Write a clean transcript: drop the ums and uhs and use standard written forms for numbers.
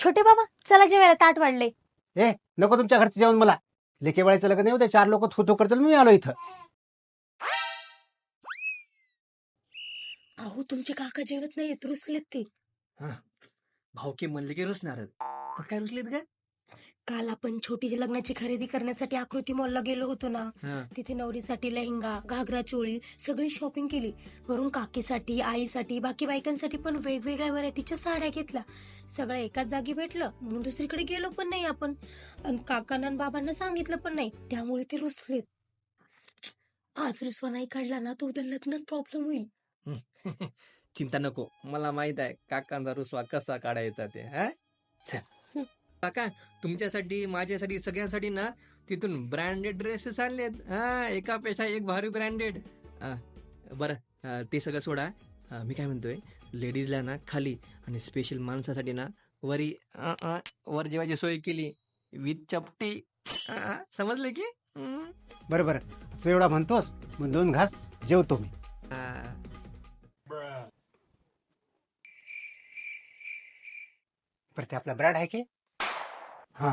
छोटे बाबा चला जेवायला, ताट वाढले. ए नको तुमच्या घरचं जेवण मला. लेकेबाळीचं लग्न नाही उद्या, 4 लोक थू करतील, मी आलो इथं. अहो तुमचे काका जेवत नाहीत, रुसलेत ते. भाऊकी म्हणले की रुसणारच. कसं काय रुसलेत का? काल आपण छोटीच्या लग्नाची खरेदी करण्यासाठी आकृती मॉलला गेलो होतो ना. तिथे नवरीसाठी लेहंगा, घागरा, चोळी सगळी शॉपिंग केली. वरून काकीसाठी, आईसाठी, बाकी बायकांसाठी पण वेगवेगळ्या व्हरायटीच्या साड्या घेतल्या. सगळं एकाच जागी भेटलं म्हणून दुसरीकडे गेलो पण नाही आपण. आणि काकांना आणि बाबांना सांगितलं पण नाही, त्यामुळे ते रुसलेत. आज रुसवा नाही काढला ना तर उद्या लग्नात प्रॉब्लेम होईल. चिंता नको, मला माहित आहे काकांचा रुसवा कसा काढायचा ते. काका तुमच्यासाठी, माझ्यासाठी, सगळ्यांसाठी ना तिथून ब्रँडेड ड्रेसेस आणलेत. एकापेक्षा एक भारी ब्रँडेड. बरं ते सगळं सोडा. मी काय म्हणतोय, लेडीजला ना खाली आणि स्पेशल माणसासाठी ना वरी वर जेवायची सोय केली विथ चपटी. समजले की? बरं बरं, तू एवढा म्हणतोस मग 2 घास जेवतो मी. बरं ते आपला ब्रॅड आहे की? हा